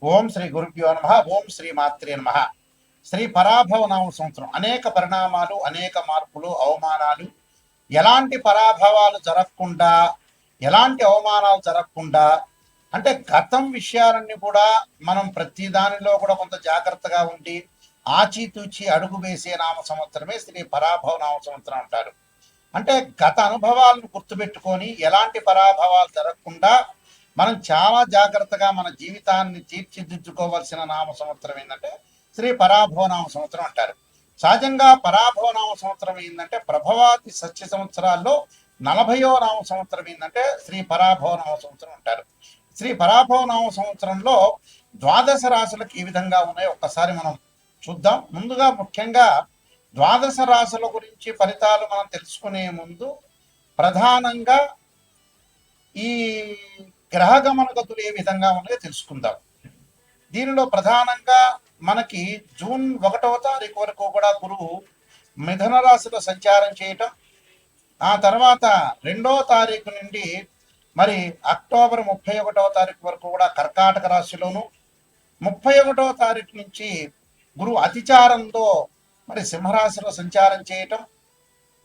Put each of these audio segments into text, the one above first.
ఓం శ్రీ గురుభ్యో నమః. ఓం శ్రీ మాత్రే నమః. శ్రీ పరాభవ నామ సంవత్సరం అనేక పరిణామాలు, అనేక మార్పులు, అవమానాలు, ఎలాంటి పరాభవాలు జరగకుండా, ఎలాంటి అవమానాలు జరగకుండా, అంటే గతం విషయాలన్నీ కూడా మనం ప్రతి దానిలో కూడా కొంత జాగ్రత్తగా ఉండి ఆచితూచి అడుగు వేసే నామ సంవత్సరమే శ్రీ పరాభవ నామ సంవత్సరం అంటారు. అంటే గత అనుభవాలను గుర్తుపెట్టుకొని ఎలాంటి పరాభవాలు జరగకుండా మనం చాలా జాగ్రత్తగా మన జీవితాన్ని తీర్చిదిద్దుకోవాల్సిన నామ సంవత్సరం ఏంటంటే శ్రీ పరాభవ నామ సంవత్సరం అంటారు. సహజంగా పరాభవ నామ సంవత్సరం ఏంటంటే ప్రభవాతి సత్య సంవత్సరాల్లో 40వ నామ సంవత్సరం ఏంటంటే శ్రీ పరాభవ నామ సంవత్సరం అంటారు. శ్రీ పరాభవ నామ సంవత్సరంలో ద్వాదశ రాశులకు ఏ విధంగా ఉన్నాయో ఒక్కసారి మనం చూద్దాం. ముందుగా ముఖ్యంగా ద్వాదశ రాశుల గురించి ఫలితాలు మనం తెలుసుకునే ముందు ప్రధానంగా ఈ గ్రహగమన గతులు ఏ విధంగా ఉన్నాయో తెలుసుకుందాం. దీనిలో ప్రధానంగా మనకి జూన్ 1వ తారీఖు వరకు కూడా గురువు మిథున రాశిలో సంచారం చేయటం, ఆ తర్వాత 2వ తారీఖు నుండి మరి అక్టోబర్ 31వ తారీఖు వరకు కూడా కర్కాటక రాశిలోను, 31వ తారీఖు నుంచి గురువు అతిచారంతో మరి సింహరాశిలో సంచారం చేయటం,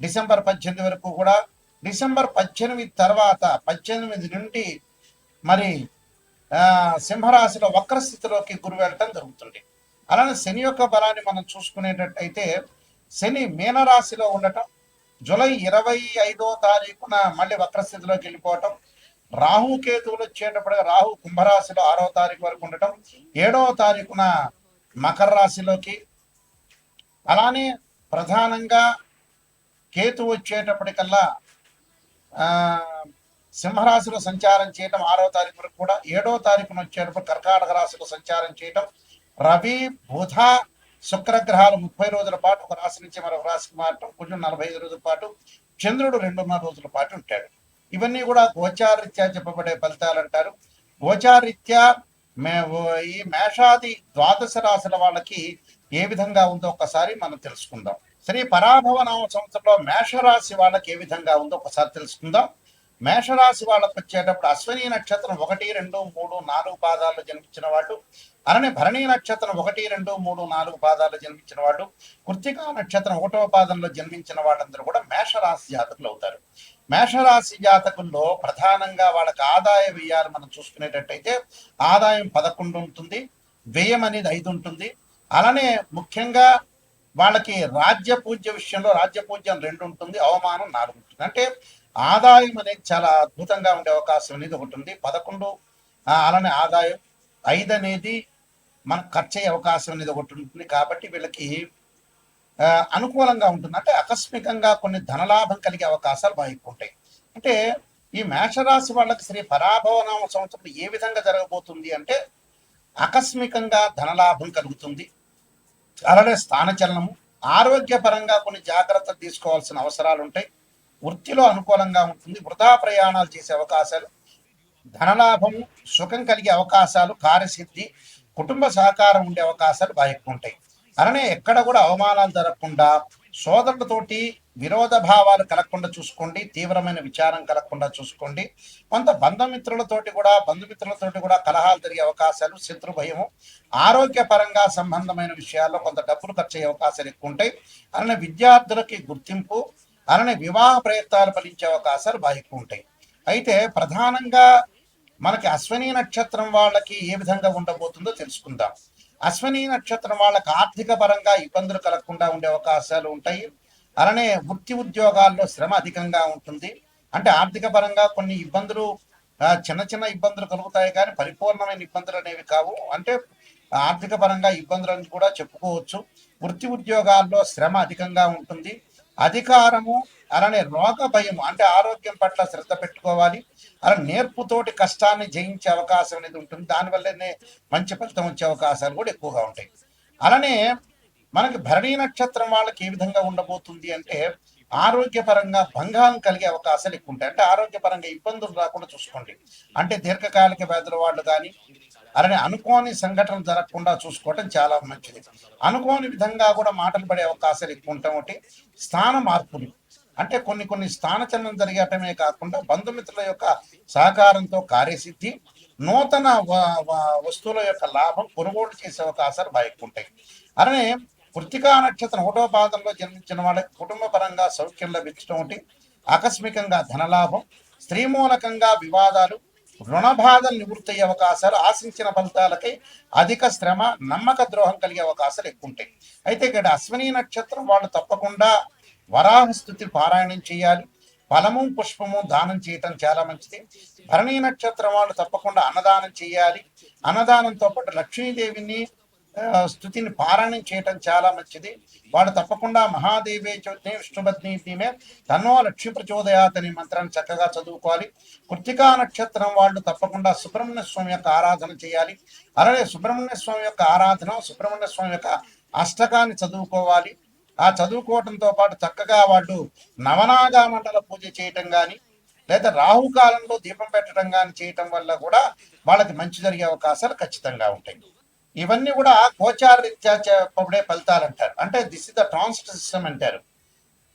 డిసెంబర్ 18 వరకు కూడా, డిసెంబర్ 18 తర్వాత 18 నుండి మరి సింహరాశిలో వక్రస్థితిలోకి గురువు వెళ్ళటం జరుగుతుంది. అలానే శని యొక్క బలాన్ని మనం చూసుకునేటట్టయితే శని మీనరాశిలో ఉండటం, జూలై 25వ తారీఖున మళ్ళీ వక్రస్థితిలోకి వెళ్ళిపోవటం, రాహుకేతువులు వచ్చేటప్పుడు రాహు కుంభరాశిలో 6వ తారీఖు వరకు ఉండటం, 7వ తారీఖున మకర రాశిలోకి, అలానే ప్రధానంగా కేతు వచ్చేటప్పటికల్లా సింహరాశిలో సంచారం చేయటం 6వ తారీఖు వరకు కూడా, 7వ తారీఖున వచ్చేటప్పుడు కర్కాటక రాశిలో సంచారం చేయటం, రవి బుధ శుక్రగ్రహాలు 30 రోజుల పాటు ఒక రాశి నుంచి మరొక రాశికి మారటం, కొంచెం 45 రోజుల పాటు, చంద్రుడు 2.5 రోజుల పాటు ఉంటాడు. ఇవన్నీ కూడా గోచారరీత్యా చెప్పబడే ఫలితాలు అంటారు. గోచారరీత్యా ఈ మేషాది ద్వాదశ రాశుల వాళ్ళకి ఏ విధంగా ఉందో ఒక్కసారి మనం తెలుసుకుందాం. శ్రీ పరాభవ నామ సంవత్సరంలో మేషరాశి వాళ్ళకి ఏ విధంగా ఉందో ఒకసారి తెలుసుకుందాం. మేషరాశి వాళ్ళకు వచ్చేటప్పుడు అశ్విని నక్షత్రం 1, 2, 3, 4 పాదాల్లో జన్మించిన వాళ్ళు, అలానే భరణి నక్షత్రం 1, 2, 3, 4 పాదాల్లో జన్మించిన వాళ్ళు, కృత్తికా నక్షత్రం 1వ పాదంలో జన్మించిన వాళ్ళందరూ కూడా మేషరాశి జాతకులు అవుతారు. మేషరాశి జాతకుల్లో ప్రధానంగా వాళ్ళకి ఆదాయ వ్యయాలు మనం చూసుకునేటట్టయితే ఆదాయం 11 ఉంటుంది, వ్యయం అనేది 5 ఉంటుంది. అలానే ముఖ్యంగా వాళ్ళకి రాజ్యపూజ్య విషయంలో రాజ్యపూజ్యం 2 ఉంటుంది, అవమానం 4 ఉంటుంది. అంటే ఆదాయం అనేది చాలా అద్భుతంగా ఉండే అవకాశం అనేది ఒకటి ఉంది. 11 అలానే ఆదాయం 5 అనేది మనకు ఖర్చు అయ్యే అవకాశం అనేది ఒకటి ఉంటుంది. కాబట్టి వీళ్ళకి అనుకూలంగా ఉంటుంది. అంటే ఆకస్మికంగా కొన్ని ధనలాభం కలిగే అవకాశాలు బాగా ఎక్కువ ఉంటాయి. అంటే ఈ మేషరాశి వాళ్ళకి శ్రీ పరాభవనామ సంవత్సరం ఏ విధంగా జరగబోతుంది అంటే ఆకస్మికంగా ధనలాభం కలుగుతుంది, అలానే స్థానచలనము, ఆరోగ్యపరంగా కొన్ని జాగ్రత్తలు తీసుకోవాల్సిన అవసరాలు ఉంటాయి, వృత్తిలో అనుకూలంగా ఉంటుంది, వృధా ప్రయాణాలు చేసే అవకాశాలు, ధనలాభము, సుఖం కలిగే అవకాశాలు, కార్యసిద్ధి, కుటుంబ సహకారం ఉండే అవకాశాలు బాగా ఎక్కువ ఉంటాయి. అలానే ఎక్కడ కూడా అవమానాలు జరగకుండా, సోదరులతోటి విరోధ భావాలు కలగకుండా చూసుకోండి, తీవ్రమైన విచారం కలగకుండా చూసుకోండి. కొంత బంధుమిత్రులతోటి కూడా కలహాలు జరిగే అవకాశాలు, శత్రు భయము, ఆరోగ్యపరంగా సంబంధమైన విషయాల్లో కొంత డబ్బులు ఖర్చు అయ్యే అవకాశాలు ఎక్కువ ఉంటాయి. అలానే విద్యార్థులకి గుర్తింపు, అలానే వివాహ ప్రయత్నాలు ఫలించే అవకాశాలు బాగా ఎక్కువ ఉంటాయి. అయితే ప్రధానంగా మనకి అశ్విని నక్షత్రం వాళ్ళకి ఏ విధంగా ఉండబోతుందో తెలుసుకుందాం. అశ్విని నక్షత్రం వాళ్ళకి ఆర్థిక పరంగా ఇబ్బందులు కలగకుండా ఉండే అవకాశాలు ఉంటాయి. అలానే వృత్తి ఉద్యోగాల్లో శ్రమ అధికంగా ఉంటుంది. అంటే ఆర్థిక పరంగా కొన్ని ఇబ్బందులు, చిన్న చిన్న ఇబ్బందులు కలుగుతాయి కానీ పరిపూర్ణమైన ఇబ్బందులు అనేవి కావు. అంటే ఆర్థిక పరంగా ఇబ్బందులను కూడా చెప్పుకోవచ్చు. వృత్తి ఉద్యోగాల్లో శ్రమ అధికంగా ఉంటుంది. అధికారము, అలానే రోగ భయం, అంటే ఆరోగ్యం పట్ల శ్రద్ధ పెట్టుకోవాలి. అలా నేర్పుతోటి కష్టాన్ని జయించే అవకాశం అనేది ఉంటుంది. దానివల్లనే మంచి ఫలితం వచ్చే అవకాశాలు కూడా ఎక్కువగా ఉంటాయి. అలానే మనకి భరణి నక్షత్రం వాళ్ళకి ఏ విధంగా ఉండబోతుంది అంటే ఆరోగ్యపరంగా భంగం కలిగే అవకాశాలు ఎక్కువ ఉంటాయి. అంటే ఆరోగ్యపరంగా ఇబ్బందులు రాకుండా చూసుకోండి. అంటే దీర్ఘకాలిక వ్యాధుల వాళ్ళు కానీ, అలానే అనుకోని సంఘటనలు జరగకుండా చూసుకోవటం చాలా మంచిది. అనుకోని విధంగా కూడా మాటలు పడే అవకాశాలు ఎక్కువ ఉంటాం. ఒకటి స్థాన మార్పులు, అంటే కొన్ని స్థానచలనం జరిగటమే కాకుండా బంధుమిత్రుల యొక్క సహకారంతో కార్యసిద్ధి, నూతన వస్తువుల యొక్క లాభం కొనుగోలు చేసే అవకాశాలు బాగా ఎక్కువ ఉంటాయి. అలానే కృత్తికా నక్షత్రం 1వ పాదంలో జన్మించిన వాళ్ళకి కుటుంబ పరంగా సౌఖ్యం లభించడం ఒకటి, ఆకస్మికంగా ధనలాభం, స్త్రీ మూలకంగా వివాదాలు, రుణ బాధలు నివృత్తి అయ్యే అవకాశాలు, ఆశించిన ఫలితాలకై అధిక శ్రమ, నమ్మక ద్రోహం కలిగే అవకాశాలు ఎక్కువ ఉంటాయి. అయితే ఇక్కడ అశ్విని నక్షత్రం వాళ్ళు తప్పకుండా వరాహస్థుతి పారాయణం చేయాలి, ఫలము పుష్పము దానం చేయటం చాలా మంచిది. భరణీ నక్షత్రం వాళ్ళు తప్పకుండా అన్నదానం చేయాలి, అన్నదానంతో పాటు లక్ష్మీదేవిని స్థుతిని పారాయణం చేయటం చాలా మంచిది. వాళ్ళు తప్పకుండా మహాదేవే చోద్ని విష్ణుపత్నిమే తన్నో లక్ష్మీ ప్రచోదయాత్ అనే మంత్రాన్ని చక్కగా చదువుకోవాలి. కృత్తికా నక్షత్రం వాళ్ళు తప్పకుండా సుబ్రహ్మణ్య స్వామి యొక్క ఆరాధన చేయాలి. అలాగే సుబ్రహ్మణ్య స్వామి యొక్క ఆరాధన, సుబ్రహ్మణ్య స్వామి యొక్క అష్టకాన్ని చదువుకోవాలి. ఆ చదువుకోవడంతో పాటు చక్కగా వాళ్ళు నవనాగా మండల పూజ చేయటం కానీ, లేదా రాహుకాలంలో దీపం పెట్టడం కానీ చేయటం వల్ల కూడా వాళ్ళకి మంచి జరిగే అవకాశాలు ఖచ్చితంగా ఉంటాయి. ఇవన్నీ కూడా గోచార రీత్యా చెప్పబడే ఫలితాలు అంటారు. అంటే this is the transit system అంటారు.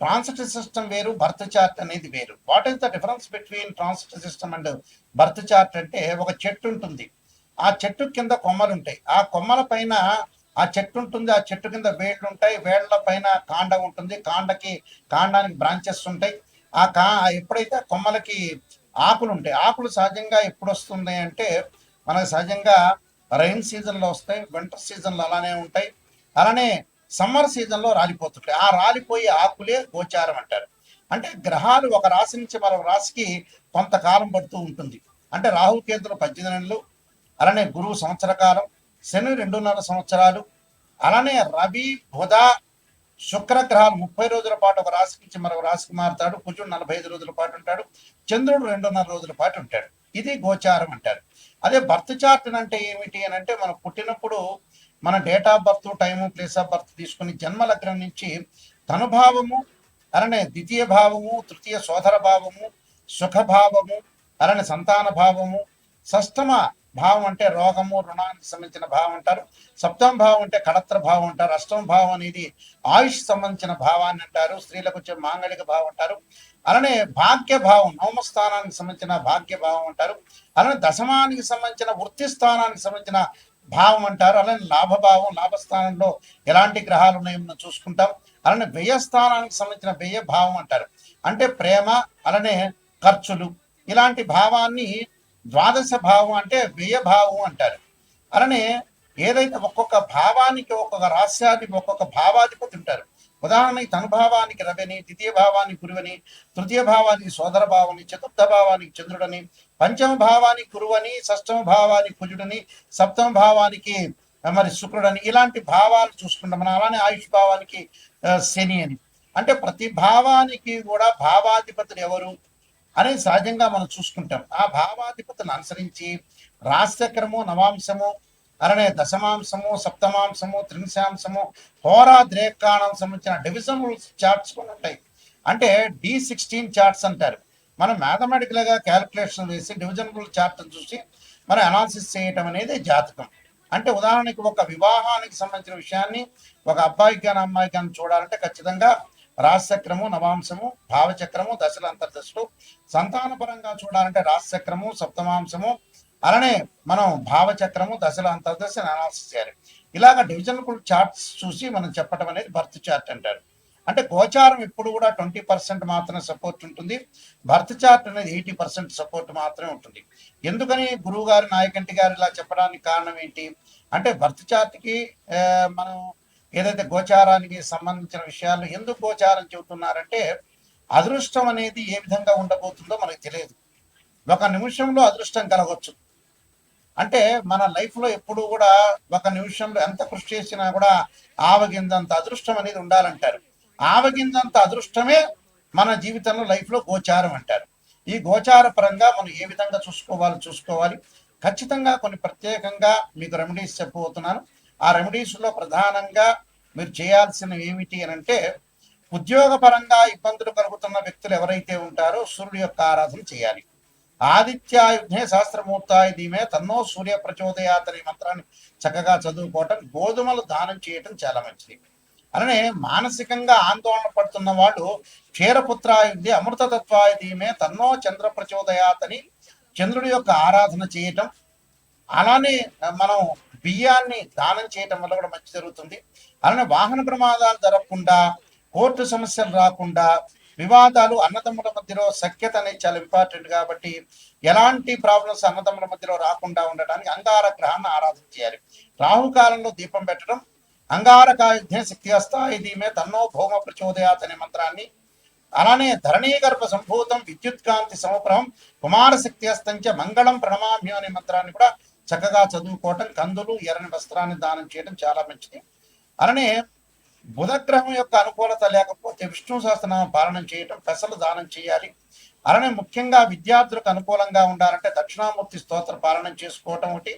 ట్రాన్సిట్ సిస్టమ్ వేరు, బర్త్ చార్ట్ అనేది వేరు. What is the difference between transit system and birth chart అంటే, ఒక చెట్టు ఉంటుంది, ఆ చెట్టు కింద కొమ్మలు ఉంటాయి, ఆ కొమ్మల పైన ఆ చెట్టు ఉంటుంది, ఆ చెట్టు కింద వేళ్ళు ఉంటాయి, వేళ్ల పైన కాండం ఉంటుంది, కాండానికి బ్రాంచెస్ ఉంటాయి. ఎప్పుడైతే కొమ్మలకి ఆకులు ఉంటాయి, ఆకులు సహజంగా ఎప్పుడు వస్తున్నాయి అంటే మనకు సహజంగా రైన్ సీజన్లో వస్తాయి, వింటర్ సీజన్లో అలానే ఉంటాయి, అలానే సమ్మర్ సీజన్లో రాలిపోతుంటాయి. ఆ రాలిపోయే ఆకులే గోచారం అంటారు. అంటే గ్రహాలు ఒక రాశి నుంచి మరో రాశికి కొంతకాలం పడుతూ ఉంటుంది. అంటే రాహుకేతులు 18 నెలలు, అలానే గురువు సంవత్సర కాలం, శని 2.5 సంవత్సరాలు, అలానే రవి బుధ శుక్రగ్రహాలు 30 రోజుల పాటు ఒక రాశి నుంచి మరొక రాశికి మారుతాడు, కుజుడు 45 రోజుల పాటు ఉంటాడు, చంద్రుడు 2.5 రోజుల పాటు ఉంటాడు. ఇది గోచారం అంటారు. అదే బర్త్ చార్ట్ అంటే ఏమిటి అని అంటే, మనం పుట్టినప్పుడు మన date of birth, time, place of birth తీసుకుని జన్మ లగ్నం నుంచి తనుభావము, అలానే ద్వితీయ భావము, తృతీయ సోదర భావము, సుఖభావము, అలానే సంతాన భావము, షష్టమ భావం అంటే రోగము, రుణానికి సంబంధించిన భావం అంటారు, సప్తమ భావం అంటే కళత్ర భావం అంటారు, అష్టమ భావం అనేది ఆయుష్ సంబంధించిన భావాన్ని అంటారు, స్త్రీలకు వచ్చే మాంగళిక భావం అంటారు, అలానే భాగ్య భావం నవమ స్థానానికి సంబంధించిన భాగ్య భావం అంటారు, అలానే దశమానికి సంబంధించిన వృత్తి స్థానానికి సంబంధించిన భావం అంటారు, అలానే లాభభావం, లాభస్థానంలో ఎలాంటి గ్రహాలు ఉన్నాయో మనం చూసుకుంటాం, అలానే వ్యయస్థానానికి సంబంధించిన వ్యయ భావం అంటారు, అంటే ప్రేమ, అలానే ఖర్చులు, ఇలాంటి భావాన్ని ద్వాదశ భావం అంటే వ్యయ భావం అంటారు. అలానే ఏదైతే ఒక్కొక్క భావానికి ఒక్కొక్క రాశ్యాధిపతి, ఒక్కొక్క భావాధిపతి ఉంటారు. ఉదాహరణకి తనుభావానికి రవిని, ద్వితీయ భావానికి గురువని, తృతీయ భావానికి సోదర భావాన్ని, చతుర్థ భావానికి చంద్రుడని, పంచమ భావానికి గురువని, షష్టమ భావానికి కుజుడని, సప్తమ భావానికి మరి శుక్రుడని, ఇలాంటి భావాలు చూసుకుంటాం మనం. అలానే ఆయుష్ భావానికి శని అని. అంటే ప్రతి భావానికి కూడా భావాధిపతులు ఎవరు అనేది సహజంగా మనం చూసుకుంటాం. ఆ భావాధిపతులను అనుసరించి రాశిచక్రము, నవాంశము, అలానే దశమాంశము, సప్తమాంశము, త్రింశాంశము, హోరా ద్రేకాణం సంబంధించిన డివిజన్ రూల్స్ చార్ట్స్ కూడా ఉంటాయి. అంటే D16 చార్ట్స్ అంటారు. మనం మ్యాథమెటికల్గా క్యాలిక్యులేషన్ వేసి డివిజన్ రూల్ చార్ట్ చూసి మనం అనాలిసిస్ చేయటం అనేది జాతకం. అంటే ఉదాహరణకి ఒక వివాహానికి సంబంధించిన విషయాన్ని ఒక అబ్బాయికి కానీ అమ్మాయికి కానీ చూడాలంటే ఖచ్చితంగా రాశిచక్రము, నవాంశము, భావచక్రము, దశల అంతర్దశలు, సంతాన పరంగా చూడాలంటే రాశిచక్రము, సప్తమాంశము, అలానే మనం భావచక్రము, దశల అంతర్దశ అనాలిసిస్ చేయాలి. ఇలాగ డివిజనల్ చార్ట్స్ చూసి మనం చెప్పడం అనేది బర్త్ చార్ట్ అంటారు. అంటే గోచారం ఎప్పుడు కూడా 20% మాత్రమే సపోర్ట్ ఉంటుంది, బర్త్ చార్ట్ అనేది 80% సపోర్ట్ మాత్రమే ఉంటుంది. ఎందుకని గురువు గారు, నాయకంటి గారు ఇలా చెప్పడానికి కారణం ఏంటి అంటే, బర్త్ చార్ట్కి మనం ఏదైతే గోచారానికి సంబంధించిన విషయాలు ఎందుకు గోచారం చెబుతున్నారంటే, అదృష్టం అనేది ఏ విధంగా ఉండబోతుందో మనకు తెలియదు. ఒక నిమిషంలో అదృష్టం కలగవచ్చు. అంటే మన లైఫ్లో ఎప్పుడు కూడా ఒక నిమిషంలో ఎంత కృషి చేసినా కూడా ఆవగింజంత అదృష్టం అనేది ఉండాలంటారు. ఆవగింజంత అదృష్టమే మన జీవితంలో లైఫ్లో గోచారం అంటారు. ఈ గోచార పరంగా మనం ఏ విధంగా చూసుకోవాలి. ఖచ్చితంగా కొన్ని ప్రత్యేకంగా మీకు రెమెడీస్ చెప్పబోతున్నాను. ఆ రెమెడీస్లో ప్రధానంగా మీరు చేయాల్సినవి ఏమిటి అని అంటే, ఉద్యోగపరంగా ఇబ్బందులు కలుగుతున్న వ్యక్తులు ఎవరైతే ఉంటారో సూర్యుడి యొక్క ఆరాధన చేయాలి. ఆదిత్యాయుధే శాస్త్రమూర్తాయ ధీమే తన్నో సూర్య ప్రచోదయాత్ అనే మంత్రాన్ని చక్కగా చదువుకోవటం, గోధుమలు దానం చేయటం చాలా మంచిది. అలానే మానసికంగా ఆందోళన పడుతున్న వాళ్ళు క్షీరపుత్రాయుధి అమృతతత్వాయ ధీమే తన్నో చంద్ర ప్రచోదయాత్ అని చంద్రుడి యొక్క ఆరాధన చేయటం, అలానే మనం బియ్యాన్ని దానం చేయటం వల్ల కూడా మంచి జరుగుతుంది. అలానే వాహన ప్రమాదాలు జరగకుండా, కోర్టు సమస్యలు రాకుండా, వివాదాలు అన్నదమ్ముల మధ్యలో సఖ్యత అనేది చాలా ఇంపార్టెంట్ కాబట్టి ఎలాంటి ప్రాబ్లమ్స్ అన్నదమ్ముల మధ్యలో రాకుండా ఉండటానికి అంగార గ్రహాన్ని ఆరాధన చేయాలి. రాహుకాలంలో దీపం పెట్టడం, అంగారకాయుధ్య శక్తి హస్తాయి ధీమే తన్నో భౌమ ప్రచోదయాత్ అనే మంత్రాన్ని, అలానే ధరణీగర్భ సంభూతం విద్యుత్ కాంతి సమప్రభం కుమారశక్తి హస్తంచ మంగళం ప్రణమామ్యం అనే మంత్రాన్ని కూడా చక్కగా చదువుకోవటం, కందులు ఎర్రని వస్త్రాన్ని దానం చేయడం చాలా మంచిది. అలానే బుధగ్రహం యొక్క అనుకూలత లేకపోతే విష్ణు సహస్రనామం పాలన చేయటం, పెసలు దానం చేయాలి. అలానే ముఖ్యంగా విద్యార్థులకు అనుకూలంగా ఉండాలంటే దక్షిణామూర్తి స్తోత్ర పాలన చేసుకోవటం ఒకటి.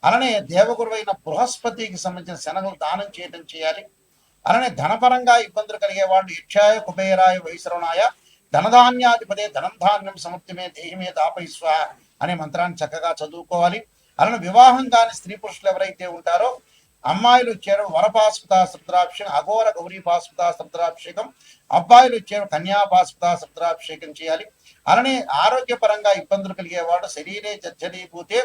అలానే దేవగురువైన బృహస్పతికి సంబంధించిన శనగలు దానం చేయడం చేయాలి. అలానే ధనపరంగా ఇబ్బందులు కలిగే వాళ్ళు యక్షాయ కుబేరాయ వైశ్రవణాయ ధనధాన్యాధిపదే ధనం ధాన్యం సమృద్ధిమే దేహిమే దాపైస్వ అనే మంత్రాన్ని చక్కగా చదువుకోవాలి. అలానే వివాహం కాని స్త్రీ పురుషులు ఎవరైతే ఉంటారో అమ్మాయిలు వచ్చారు వరపాస్పత రుద్రాభిషేకం, అఘోర గౌరీ పాస్పత రుద్రాభిషేకం, అబ్బాయిలు వచ్చారు కన్యాపాస్పత రుద్రాభిషేకం చేయాలి. అలానే ఆరోగ్యపరంగా ఇబ్బందులు కలిగేవాడు శరీరే జర్జరీభూతే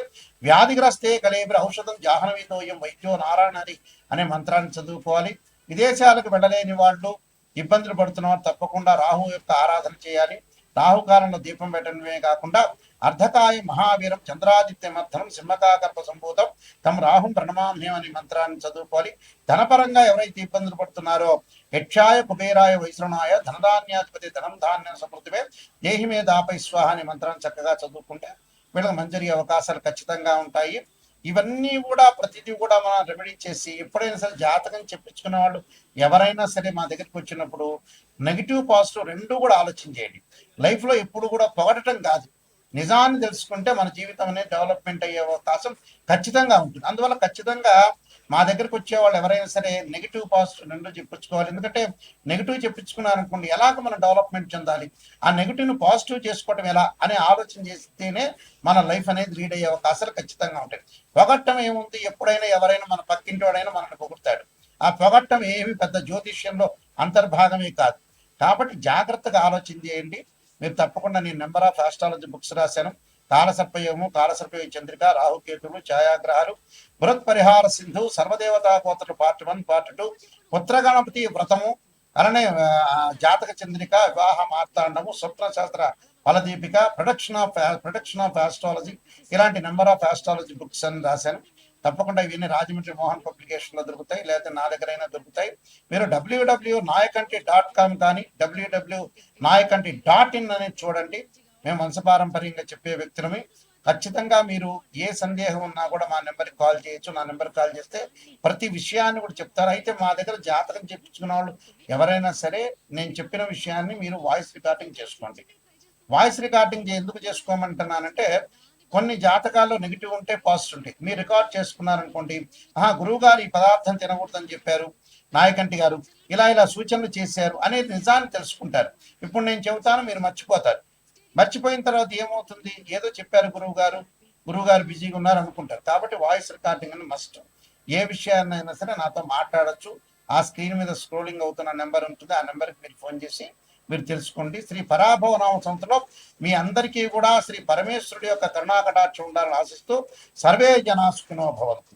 వ్యాధిగ్రస్తే కలేబిర ఔషధం జాహ్నవీతోయం వైద్యో నారాయణరి అనే మంత్రాన్ని చదువుకోవాలి. విదేశాలకు వెళ్ళలేని వాళ్ళు ఇబ్బందులు పడుతున్నవారు తప్పకుండా రాహు యొక్క ఆరాధన చేయాలి. రాహుకాలంలో దీపం పెట్టడమే కాకుండా అర్ధకాయ మహావీరం చంద్రాదిత్య మర్థనం సింహకాగర్భ సంభూతం తమ రాహుం ప్రణమామ్యం అనే మంత్రాన్ని చదువుకోవాలి. ధనపరంగా ఎవరైతే ఇబ్బందులు పడుతున్నారో యక్షాయ కుబేరాయ వైశ్రవణాయ ధనధాన్యాధిపతి ధనం ధాన్య సమృద్ధిమే దేహిమే దాపై స్వాహ అనే మంత్రాన్ని చక్కగా చదువుకుంటే వీళ్ళకి మంచి అవకాశాలు ఖచ్చితంగా ఉంటాయి. ఇవన్నీ కూడా ప్రతిదీ కూడా మనం రెమెడీ చేసి ఎప్పుడైనా సరే జాతకం చెప్పించుకునే వాళ్ళు ఎవరైనా సరే మా దగ్గరికి వచ్చినప్పుడు నెగిటివ్ పాజిటివ్ రెండు కూడా ఆలోచన చేయండి. లైఫ్లో ఎప్పుడు కూడా పొగడటం కాదు, నిజాన్ని తెలుసుకుంటే మన జీవితం అనేది డెవలప్మెంట్ అయ్యే అవకాశం ఖచ్చితంగా ఉంటుంది. అందువల్ల ఖచ్చితంగా మా దగ్గరకు వచ్చే వాళ్ళు ఎవరైనా సరే నెగిటివ్ పాజిటివ్ రెండు చెప్పించుకోవాలి. ఎందుకంటే నెగిటివ్ చెప్పించుకున్నారనుకోండి ఎలాగ మనం డెవలప్మెంట్ చెందాలి, ఆ నెగిటివ్ను పాజిటివ్ చేసుకోవటం ఎలా అనే ఆలోచన చేస్తేనే మన లైఫ్ అనేది లీడ్ అయ్యే అవకాశాలు ఖచ్చితంగా ఉంటాయి. పొగట్టం ఏముంది, ఎప్పుడైనా ఎవరైనా మన పక్కింటి వాడైనా మనల్ని పొగుడతాడు. ఆ పొగట్టం ఏమి పెద్ద జ్యోతిష్యంలో అంతర్భాగమే కాదు. కాబట్టి జాగ్రత్తగా ఆలోచన చేయండి. మీరు తప్పకుండా నేను నెంబర్ ఆఫ్ ఆస్ట్రాలజీ బుక్స్ రాశాను. కాలసర్పయోగము, కాలసర్పయోగ చంద్రిక, రాహుకేతులు, ఛాయాగ్రహాలు, బృహత్ పరిహార సింధు, సర్వదేవతా కోతలు పార్ట్ 1 పార్ట్ 2, పుత్రగణపతి వ్రతము, అలానే జాతక చంద్రిక, వివాహ మార్తాండము, స్వప్న శాస్త్ర ఫలదీపిక, ప్రొడక్షన్ ఆఫ్ ఆస్ట్రాలజీ, ఇలాంటి నెంబర్ ఆఫ్ ఆస్ట్రాలజీ బుక్స్ అని రాశాను. తప్పకుండా ఇవన్నీ రాజమండ్రి మోహన్ పబ్లికేషన్ లో దొరుకుతాయి, లేదా నా దగ్గరైనా దొరుకుతాయి. మీరు www.nayakanti.com కానీ www.nayakanti.in అనేది చూడండి. మేము వంశపారంపర్యంగా చెప్పే వ్యక్తులమే. ఖచ్చితంగా మీరు ఏ సందేహం ఉన్నా కూడా మా నెంబర్కి కాల్ చేయొచ్చు. నా నెంబర్కి కాల్ చేస్తే ప్రతి విషయాన్ని కూడా చెప్తారు. అయితే మా దగ్గర జాతకం చెప్పించుకున్న వాళ్ళు ఎవరైనా సరే నేను చెప్పిన విషయాన్ని మీరు వాయిస్ రికార్డింగ్ చేసుకోండి. వాయిస్ రికార్డింగ్ ఎందుకు చేసుకోమంటున్నానంటే కొన్ని జాతకాల్లో నెగిటివ్ ఉంటే పాజిటివ్ ఉంటాయి. మీరు రికార్డ్ చేసుకున్నారనుకోండి, గురువు గారు ఈ పదార్థం తినకూడదని చెప్పారు, నాయకంటి గారు ఇలా సూచనలు చేశారు అనేది నిజాన్ని తెలుసుకుంటారు. ఇప్పుడు నేను చెబుతాను, మీరు మర్చిపోతారు. మర్చిపోయిన తర్వాత ఏమవుతుంది, ఏదో చెప్పారు గురువు గారు బిజీగా ఉన్నారు అనుకుంటారు. కాబట్టి వాయిస్ రికార్డింగ్ అని మస్ట్. ఏ విషయాన్నైనా సరే నాతో మాట్లాడచ్చు. ఆ స్క్రీన్ మీద స్క్రోలింగ్ అవుతున్న నెంబర్ ఉంటుంది, ఆ నెంబర్కి మీరు ఫోన్ చేసి మీరు తెలుసుకోండి. శ్రీ పరాభవ నామ సంవత్సరంలో మీ అందరికీ కూడా శ్రీ పరమేశ్వరుడి యొక్క కరుణాకటాక్షం ఉండాలని ఆశిస్తూ సర్వే జనా సుఖినో భవంతు.